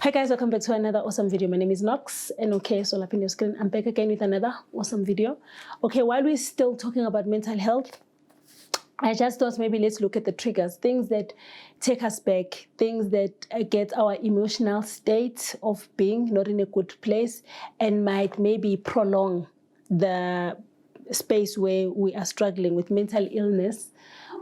Hi guys, welcome back to another awesome video. My name is Nox, and okay, so up in your screen, I'm back again with another awesome video. Okay, while we're still talking about mental health, I just thought maybe let's look at the triggers, things that take us back, things that get our emotional state of being not in a good place and might maybe prolong the space where we are struggling with mental illness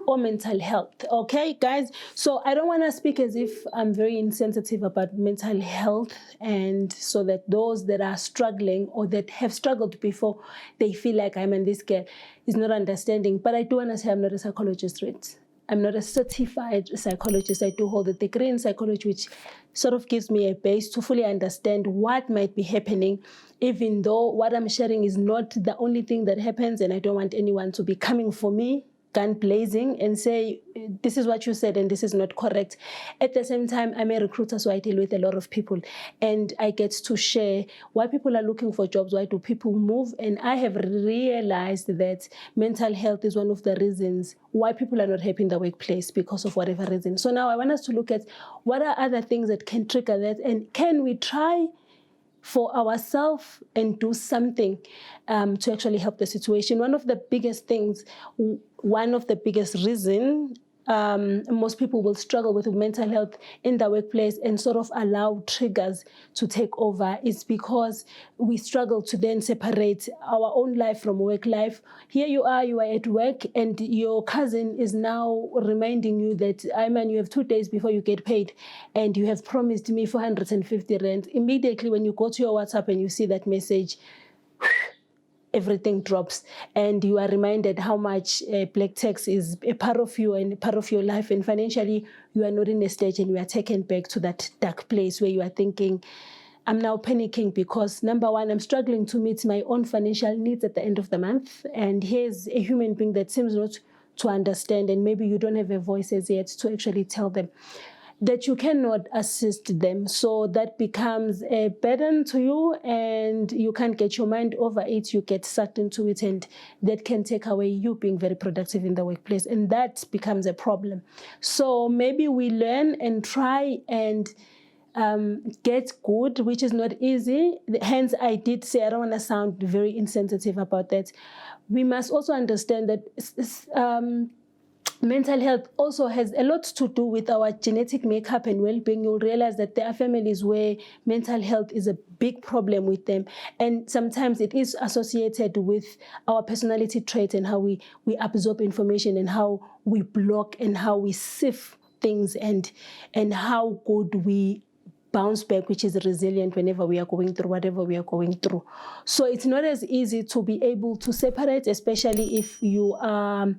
or mental health. Okay, guys, so I don't want to speak as if I'm very insensitive about mental health, and so that those that are struggling or that have struggled before, they feel like I'm and this girl is not understanding. But I do want to say I'm not a psychologist, right? I'm not a certified psychologist. I do hold a degree in psychology, which sort of gives me a base to fully understand what might be happening, even though what I'm sharing is not the only thing that happens, and I don't want anyone to be coming for me, gun blazing, and say, this is what you said and this is not correct. At the same time, I'm a recruiter, so I deal with a lot of people, and I get to share why people are looking for jobs, why do people move, and I have realized that mental health is one of the reasons why people are not happy in the workplace because of whatever reason. So now I want us to look at what are other things that can trigger that, and can we try for ourselves and do something to actually help the situation. One of the biggest things, one of the biggest reasons most people will struggle with mental health in the workplace and sort of allow triggers to take over is because we struggle to then separate our own life from work life. Here you are at work, and your cousin is now reminding you that, Ayman, you have 2 days before you get paid, and you have promised me 450 rand. Immediately when you go to your WhatsApp and you see that message, everything drops, and you are reminded how much black tax is a part of you and a part of your life, and financially you are not in a stage, and you are taken back to that dark place where you are thinking, I'm now panicking because, number one, I'm struggling to meet my own financial needs at the end of the month, and here's a human being that seems not to understand, and maybe you don't have a voice as yet to actually tell them that you cannot assist them. So that becomes a burden to you, and you can't get your mind over it. You get sucked into it, and that can take away you being very productive in the workplace, and that becomes a problem. So maybe we learn and try and get good, which is not easy. Hence, I did say I don't want to sound very insensitive about that. We must also understand that mental health also has a lot to do with our genetic makeup and well-being. You'll realize that there are families where mental health is a big problem with them, and sometimes it is associated with our personality traits and how we absorb information and how we block and how we sift things, and how good we bounce back, which is resilient whenever we are going through whatever we are going through. So it's not as easy to be able to separate, especially if you are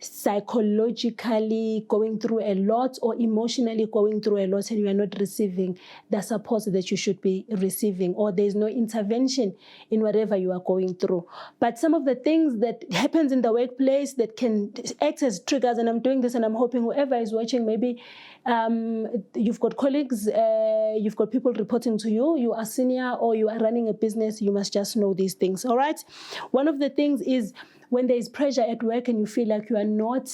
psychologically going through a lot or emotionally going through a lot, and you are not receiving the support that you should be receiving, or there's no intervention in whatever you are going through. But some of the things that happens in the workplace that can act as triggers, and I'm doing this and I'm hoping whoever is watching, maybe you've got colleagues, you've got people reporting to you, you are senior or you are running a business, you must just know these things, all right? One of the things is when there is pressure at work and you feel like you are not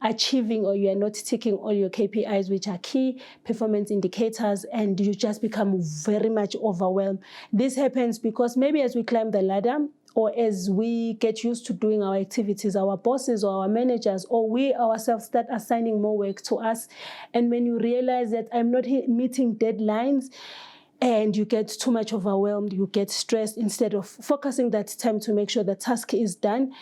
achieving, or you are not ticking all your KPIs, which are key performance indicators, and you just become very much overwhelmed. This happens because maybe as we climb the ladder, or as we get used to doing our activities, our bosses or our managers or we ourselves start assigning more work to us. And when you realize that I'm not meeting deadlines, and you get too much overwhelmed, you get stressed, instead of focusing that time to make sure the task is done,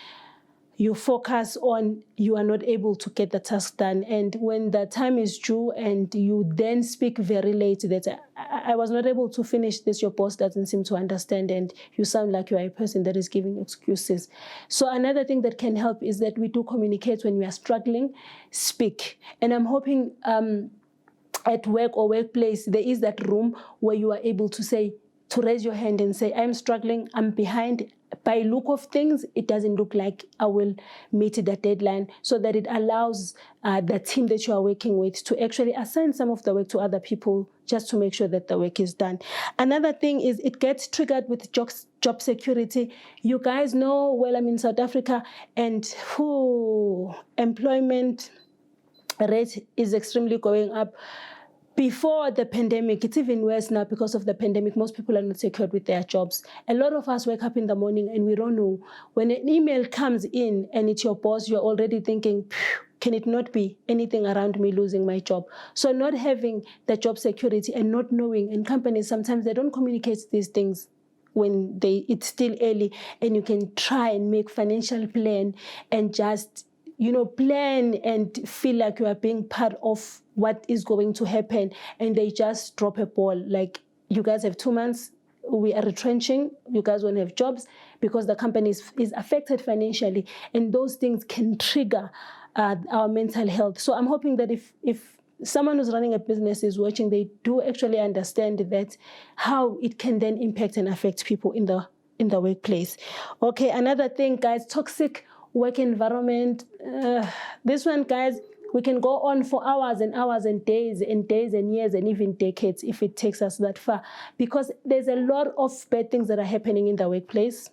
you focus on you are not able to get the task done. And when the time is due and you then speak very late that I was not able to finish this, your boss doesn't seem to understand, and you sound like you are a person that is giving excuses. So another thing that can help is that we do communicate when we are struggling, speak. And I'm hoping at work or workplace, there is that room where you are able to say, to raise your hand and say, I'm struggling, I'm behind. By look of things, it doesn't look like I will meet the deadline, so that it allows the team that you are working with to actually assign some of the work to other people just to make sure that the work is done. Another thing is it gets triggered with job security. You guys know, well, I'm in South Africa, and employment rate is extremely going up. before the pandemic, it's even worse now because of the pandemic. Most people are not secured with their jobs. A lot of us wake up in the morning and we don't know. When an email comes in and it's your boss, you're already thinking, can it not be anything around me losing my job? So not having the job security and not knowing, and companies, sometimes they don't communicate these things when it's still early, and you can try and make financial plan and just, plan and feel like you are being part of what is going to happen, and they just drop a ball. Like, you guys have 2 months, we are retrenching, you guys won't have jobs because the company is affected financially, and those things can trigger our mental health. So I'm hoping that if someone who's running a business is watching, they do actually understand that how it can then impact and affect people in the workplace. Okay, another thing, guys, toxic work environment. This one, guys, we can go on for hours and hours and days and years and even decades if it takes us that far, because there's a lot of bad things that are happening in the workplace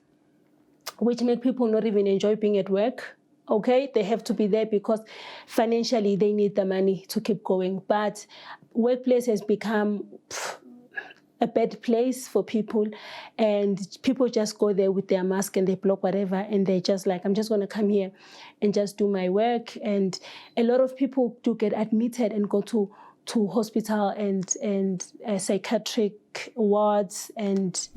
which make people not even enjoy being at work. Okay, they have to be there because financially they need the money to keep going. But workplace has become a bad place for people, and people just go there with their mask and they block whatever, and they're just like, I'm just going to come here and just do my work. And a lot of people do get admitted and go to hospital and psychiatric wards, and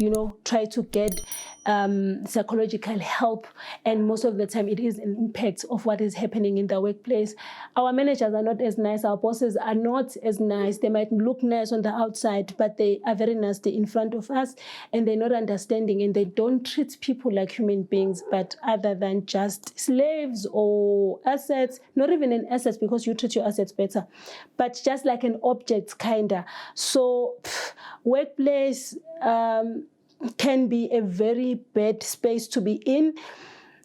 try to get psychological help, and most of the time it is an impact of what is happening in the workplace. Our managers are not as nice, our bosses are not as nice. They might look nice on the outside, but they are very nasty in front of us, and they're not understanding, and they don't treat people like human beings, but other than just slaves or assets. Not even an asset, because you treat your assets better, but just like an object, kinda. So workplace can be a very bad space to be in,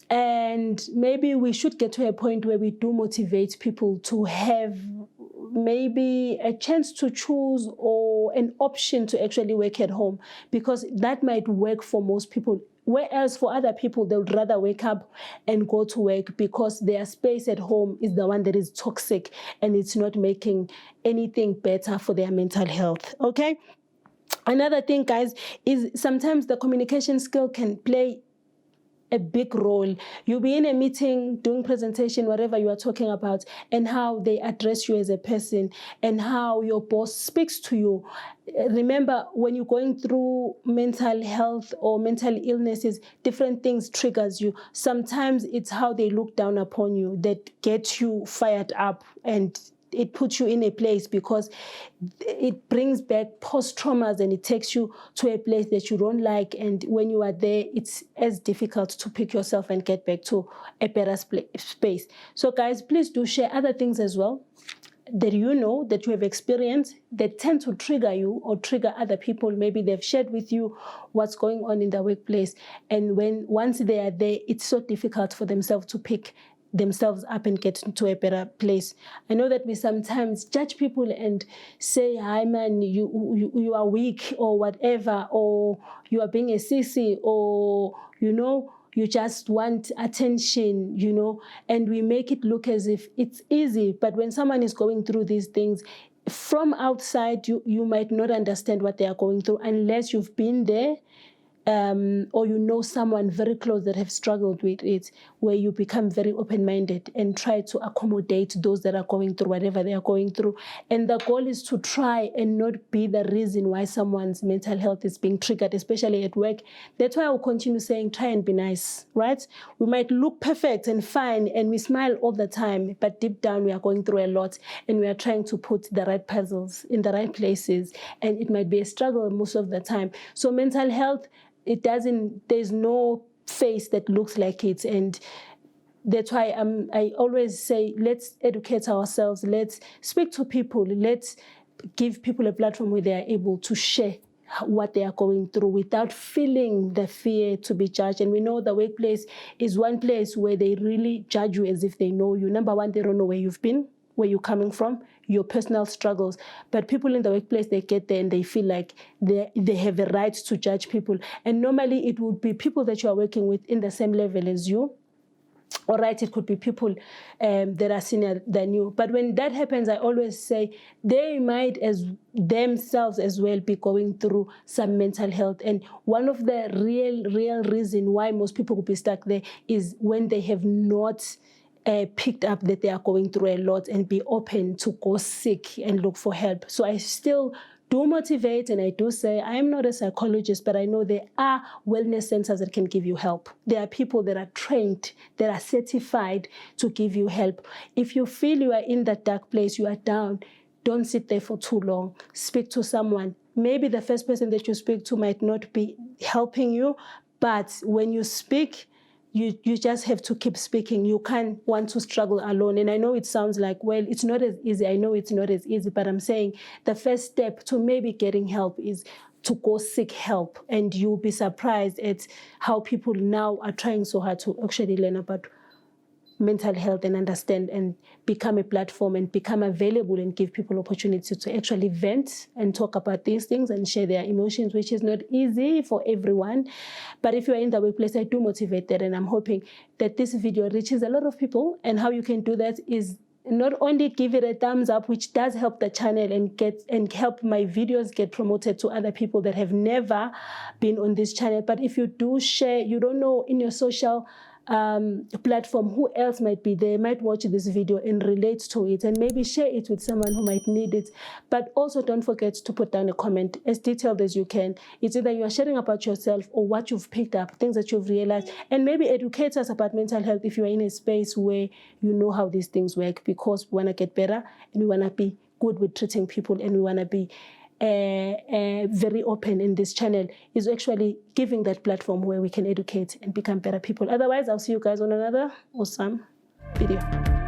and maybe we should get to a point where we do motivate people to have maybe a chance to choose or an option to actually work at home, because that might work for most people. Whereas for other people, they would rather wake up and go to work because their space at home is the one that is toxic and it's not making anything better for their mental health. Okay? Another thing, guys, is sometimes the communication skill can play a big role. You'll be in a meeting, doing presentation, whatever you are talking about, and how they address you as a person and how your boss speaks to you. Remember, when you're going through mental health or mental illnesses, different things triggers you. Sometimes it's how they look down upon you that gets you fired up, and it puts you in a place because it brings back post-traumas and it takes you to a place that you don't like. And when you are there, it's as difficult to pick yourself and get back to a better space. So guys, please do share other things as well that that you have experienced that tend to trigger you or trigger other people. Maybe they've shared with you what's going on in the workplace. And once they are there, it's so difficult for themselves to pick themselves up and get into a better place. I know that we sometimes judge people and say, hi man, you are weak or whatever, or you are being a sissy, or you just want attention, and we make it look as if it's easy. But when someone is going through these things from outside, you might not understand what they are going through unless you've been there. Or someone very close that have struggled with it, where you become very open-minded and try to accommodate those that are going through whatever they are going through. And the goal is to try and not be the reason why someone's mental health is being triggered, especially at work. That's why I will continue saying, try and be nice, right? We might look perfect and fine and we smile all the time, but deep down we are going through a lot, and we are trying to put the right puzzles in the right places, and it might be a struggle most of the time. So mental health, there's no face that looks like it. And that's why I always say, let's educate ourselves, let's speak to people, let's give people a platform where they are able to share what they are going through without feeling the fear to be judged. And we know the workplace is one place where they really judge you as if they know you. Number one, they don't know where you've been, where you're coming from, your personal struggles. But people in the workplace, they get there and they feel like they have a right to judge people. And normally it would be people that you are working with in the same level as you, All right, it could be people that are senior than you. But when that happens, I always say they might as themselves as well be going through some mental health. And one of the real reason why most people will be stuck there is when they have not picked up that they are going through a lot and be open to go seek and look for help. So I still do motivate, and I do say I am not a psychologist, but I know there are wellness centers that can give you help. There are people that are trained, that are certified to give you help. If you feel you are in that dark place, you are down, don't sit there for too long. Speak to someone. Maybe the first person that you speak to might not be helping you, but when you speak, you just have to keep speaking. You can't want to struggle alone. And I know it sounds like, well, it's not as easy. I know it's not as easy, but I'm saying the first step to maybe getting help is to go seek help. And you'll be surprised at how people now are trying so hard to actually learn about mental health and understand and become a platform and become available and give people opportunity to actually vent and talk about these things and share their emotions, which is not easy for everyone. But if you're in the workplace, I do motivate that, and I'm hoping that this video reaches a lot of people. And how you can do that is not only give it a thumbs up, which does help the channel and help my videos get promoted to other people that have never been on this channel, but if you do share, you don't know in your social platform who else might be there, might watch this video and relate to it, and maybe share it with someone who might need it. But also don't forget to put down a comment as detailed as you can. It's either you are sharing about yourself or what you've picked up, things that you've realized, and maybe educate us about mental health if you are in a space where you know how these things work, because we want to get better and we want to be good with treating people, and we want to be very open in this channel, is actually giving that platform where we can educate and become better people. Otherwise, I'll see you guys on another awesome video.